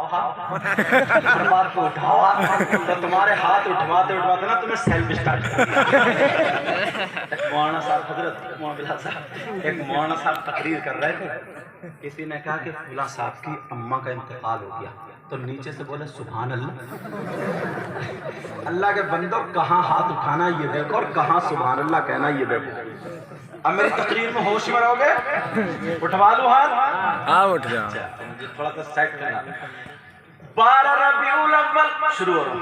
بات کو اٹھاوا تو تمہارے ہاتھ اٹھواتے اٹھواتے نا تمہیں سیلف اسٹارٹ ایک مولانا صاحب حضرت مولانا صاحب ایک مولانا صاحب تقریر کر رہے تھے. کسی نے کہا کہ فلاں صاحب کی اماں کا انتقال ہو گیا تو نیچے سے بولے سبحان اللہ. اللہ کے بندوں کہاں ہاتھ اٹھانا یہ دیکھو اور کہاں سبحان اللہ کہنا یہ دیکھو. اب میری تقریر میں ہوش میں رہو گے؟ اٹھوا لو ہاتھ. ہاں اٹھ جاؤ. مجھے تھوڑا سا سیٹ کرنا. 12 ربیع الاول شروع ہو رہا.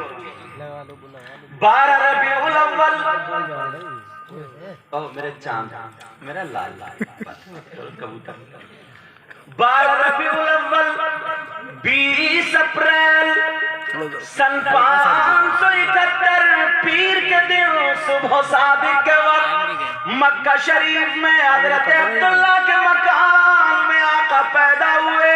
12 ربیع الاول اوہ میرے چاند میرا لال کبوتر. 12 ربیع الاول 20 اپریل سن 571 پیر کے دن صبح صادق کے وقت مکہ شریف میں حضرت عبداللہ کے مکان میں آقا پیدا ہوئے.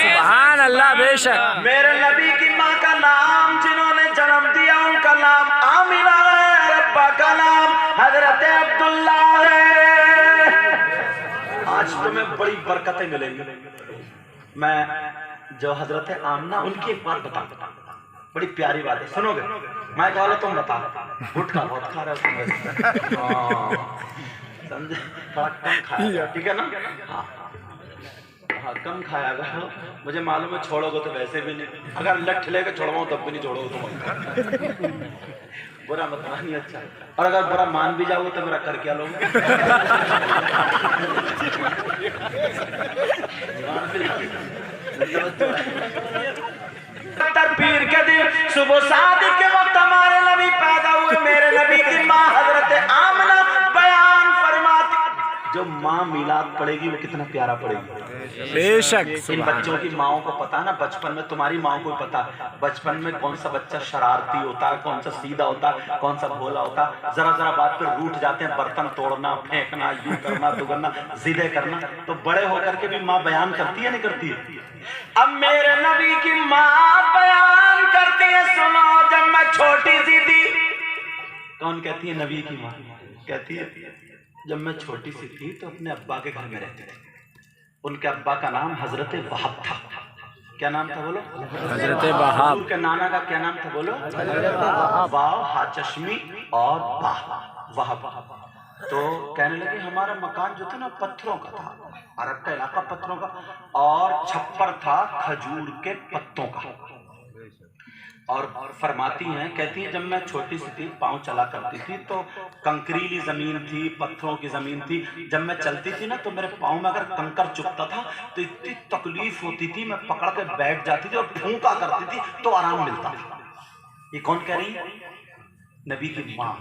سبحان اللہ. بے شک میرے نبی کی ماں کا نام جنہوں نے جنم دیا ان کا نام آمینہ ہے, ابا کا نام حضرت عبداللہ ہے. آج تمہیں بڑی برکتیں ملیں گی. میں جو حضرت آمنہ ان کی ایک بات بتا بڑی پیاری بات ہے, سنو گے؟ میں کہا تم بتا. گٹکا بہت کھا رہا ہے سمجھے, تھوڑا کم کھایا ٹھیک ہے نا. ہاں کم کھایا گا. مجھے معلوم ہے چھوڑو گے تو ویسے بھی نہیں, اگر لٹ لے کے چھوڑواؤں تب بھی نہیں چھوڑو گے تم. برا مت مانی اچھا, اور اگر برا مان بھی جاؤ تو میرا کر کیا لوگ. پیر کے دن صبح صادق کے وقت ہمارے نبی پیدا ہوئے. میرے نبی کی ماں حضرت آمنہ بیان فرماتی, جو ماں میلاد پڑھے گی وہ کتنا پیارا پڑھے گی. بے شک. ان بچوں کی ماؤں کو پتا ہے نا, بچپن میں تمہاری ماؤں کو پتا بچپن میں کون سا بچہ شرارتی ہوتا ہے, کون سا سیدھا ہوتا ہے, کون سا بھولا ہوتا ہے. ذرا ذرا بات پہ روٹ جاتے ہیں, برتن توڑنا, پھینکنا, یوں کرنا, دگنا, ضدیں کرنا. تو بڑے ہو کر کے بھی ماں بیان کرتی ہے نہیں کرتی ہے. اب میرے نبی کی ماں بیان کرتی ہے, سنو جب میں چھوٹی سی تھی. کون کہتی ہے؟ نبی کی ماں کہتی ہے جب میں چھوٹی سی تھی تو اپنے ابا کے گھر میں رہتے تھے. ان کے ابا کا نام حضرت وہاب تھا. کیا نام تھا بولو؟ حضرت وہاب. کے نانا کا کیا نام تھا بولو؟ واو ہا چشمی اور وہاب. تو کہنے لگے ہمارا مکان جو تھا نا پتھروں کا تھا, عرب کا علاقہ پتھروں کا, اور چھپر تھا کھجور کے پتوں کا. اور فرماتی ہیں, کہتی ہیں جب میں چھوٹی سی تھی پاؤں چلا کرتی تھی تو کنکریلی زمین تھی, پتھروں کی زمین تھی. جب میں چلتی تھی نا تو میرے پاؤں میں اگر کنکر چپتا تھا تو اتنی تکلیف ہوتی تھی, میں پکڑ کے بیٹھ جاتی تھی اور پھونکا کرتی تھی تو آرام ملتا تھا. یہ کون کہہ رہی ہے؟ نبی کی ماں.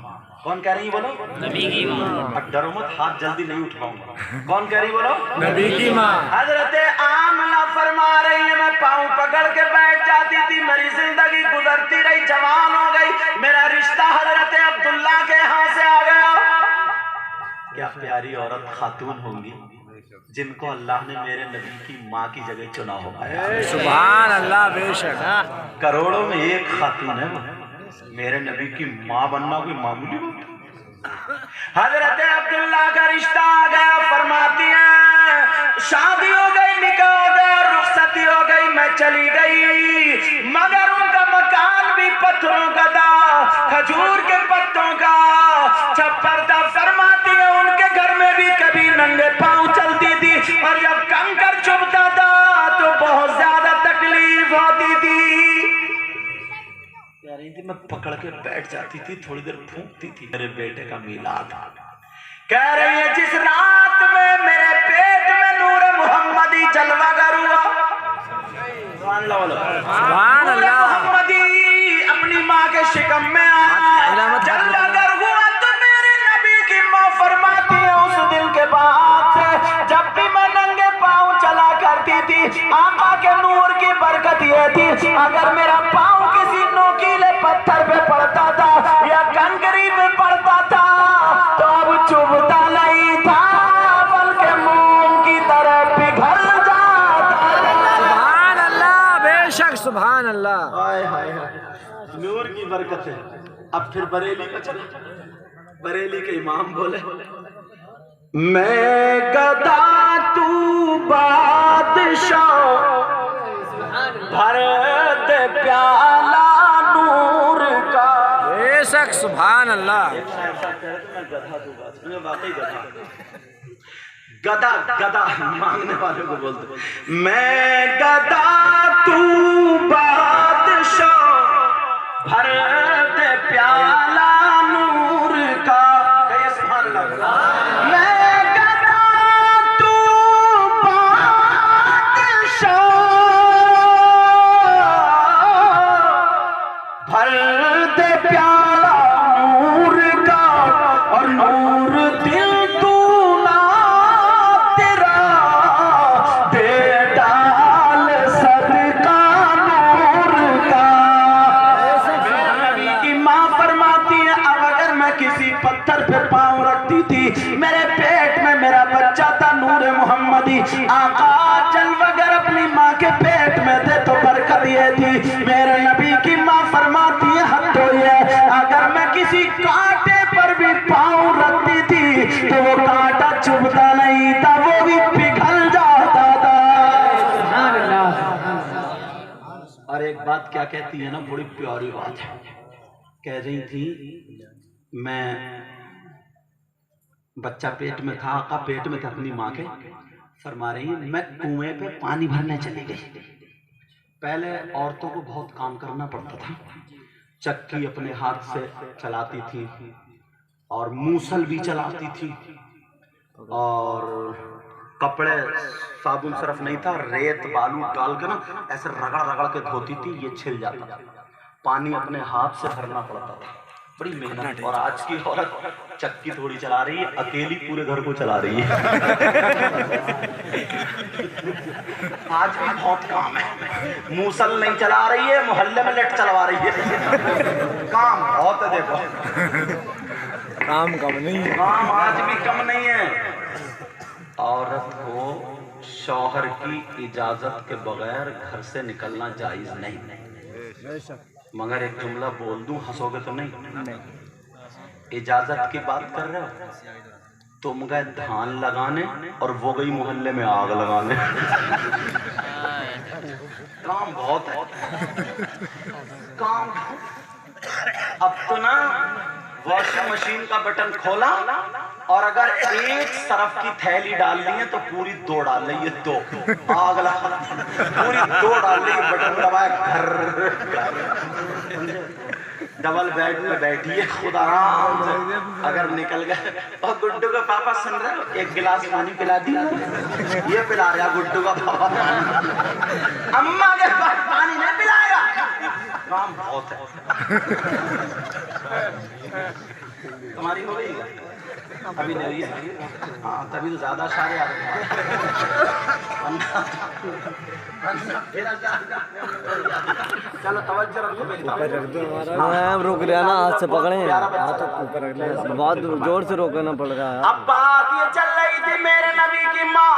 کون کہہ رہی ہے بولو؟ نبی کی ماں. اب ڈرو مت, ہاتھ جلدی نہیں اٹھاؤں گا. کون کہہ رہی بولو؟ نبی کی ماں. حضرت آمنہ فرما رہی ہے میں پاؤں پکڑ کے بیٹھ جاتی تھی. میری زندگی گزرتی رہی, جوان ہو گئی, میرا رشتہ حضرت عبداللہ کے ہاں سے آ گیا. کیا پیاری عورت خاتون ہوں گی جن کو اللہ نے میرے نبی کی ماں کی جگہ چنا ہوگا. سبحان اللہ. بے شک. کروڑوں میں ایک خاتون ہے وہ. میرے نبی کی ماں بننا کوئی معمولی بات. حضرت عبداللہ کا رشتہ آ گیا. فرماتی ہیں شادی ہو گئی, نکاح ہو گیا, رخصتی ہو گئی, میں چلی گئی, مگر ان کا مکان بھی پتھروں کا تھا, کھجور کے پتوں کا, چھپر تھا. فرماتی ہیں ان کے گھر میں بھی کبھی ننگے پاؤں چلتی تھی, اور جب کنکر چبھتا تھا تو بہت زیادہ تکلیف ہوتی تھی. کہہ رہی تھی میں پکڑ کے بیٹھ جاتی تھی, تھوڑی دیر پھونکتی تھی. میرے بیٹے کا میلاد. کہہ رہی ہے جس رات میں میرے پیٹ میں نور محمدی جلوہ گر ہوا. سبحان اللہ. نور محمدی اپنی ماں کے شکم میں جلوہ گر ہوا تو میرے نبی کی ماں فرماتی ہے اس دل کے بعد سے جب بھی میں ننگے پاؤں چلا کرتی تھی, آقا کے نور کی برکت یہ تھی اگر میرا پاؤں کسی نوکیلے پتھر پہ پڑتا تھا یا کنکری پہ پڑتا تھا تو اب چبھتا نہیں تھا بلکہ موم کی طرح پگھل جاتا. سبحان اللہ. بے شک. سبحان اللہ. نور کی برکت ہے. اب پھر بریلی کا چلا. بریلی کے امام بولے میں گدا تو بادشاہ شک سبحان اللہ. ایک شاعر صاحب کہہ رہے تھے میں گدھا دوں گا، میں واقعی گدھا. گدا گدا مانگنے والوں کو بولتے میں گدا تو بادشاہ بھر دے پیالہ نور کا. کہیے سبحان اللہ. میں گدا تو بادشاہ بھر دے پیالہ نور کا اور نور دل تو نہ تیرا دے ڈال صدقہ نور کا. نبی کی ماں فرماتی ہے اب اگر میں کسی پتھر پہ پاؤں رکھتی تھی میرے پیٹ میں میرا بچہ تھا نور محمدی. آقا جلوہ گر اپنی ماں کے پیٹ میں تھے تو برکت یہ تھی. میرے نبی کی ماں فرماتی ہے حد تو یہ اگر میں کسی کانٹے پر بھی پاؤں رکھتی تھی تو وہ کانٹا چبھتا نہیں تھا، وہ بھی پگھل جاتا تھا. اور ایک بات کیا کہتی ہے نا، بڑی پیاری بات ہے. کہہ رہی تھی میں بچہ پیٹ میں تھا، آقا پیٹ میں تھا اپنی ماں کے. فرما رہی ہیں میں کنویں پہ پانی بھرنے چلی گئی. پہلے عورتوں کو بہت کام کرنا پڑتا تھا، چکی اپنے ہاتھ سے چلاتی تھی اور موسل بھی چلاتی تھی اور کپڑے صابن صرف نہیں تھا، ریت بالو ڈال کے نا ایسے رگڑ رگڑ کے دھوتی تھی، یہ چھل جاتا تھا. پانی اپنے ہاتھ سے بھرنا پڑتا تھا، بڑی محنت. اور آج کی عورت چکی تھوڑی چلا رہی ہے، اکیلی پورے گھر کو چلا رہی ہے. آج بھی بہت کام ہے. موسل نہیں چلا رہی ہے، محلے میں لٹ چلوا رہی ہے. کام بہت ہے. دیکھو کام کم نہیں ہے. کام آج بھی کم نہیں ہے. عورت کو شوہر کی اجازت کے بغیر گھر سے نکلنا جائز نہیں. مگر ایک جملہ بول دوں، ہنسو گے تو نہیں. اجازت کی بات کر رہے ہو، تم گئے دھان لگانے اور وہ گئی محلے میں آگ لگانے. کام بہت ہے. کام اب تو نا واشنگ مشین کا بٹن کھولا اور اگر ایک سرف کی تھیلی ڈال لی ہے تو پوری دو ڈال لی ہے. دو آگ لگا پوری دو ڈال لی ہے، بٹن دبایا گھر. ڈبل بیڈ میں بیٹھی ہے خود آرام سے. اگر نکل گئے اور گڈو کا پاپا سن رہے ہو ایک گلاس پانی پلا دی، یہ پلا رہا گڈو کا پاپا پانی. اماں کے پاس پانی نہیں پلائے گا. کام بہت ہے. تمہاری ہو گئی ابھی نہیں ہے. ہاں تبھی تو زیادہ اشارے آ رہے ہیں. چلو توجہ رکھو. روک رہا نا، ہاتھ سے پکڑے ہاتھ اوپر رکھ لیں، بہت زور سے روکنا پڑ رہا ہے. اب بات یہ چل رہی تھی میرے نبی کی ماں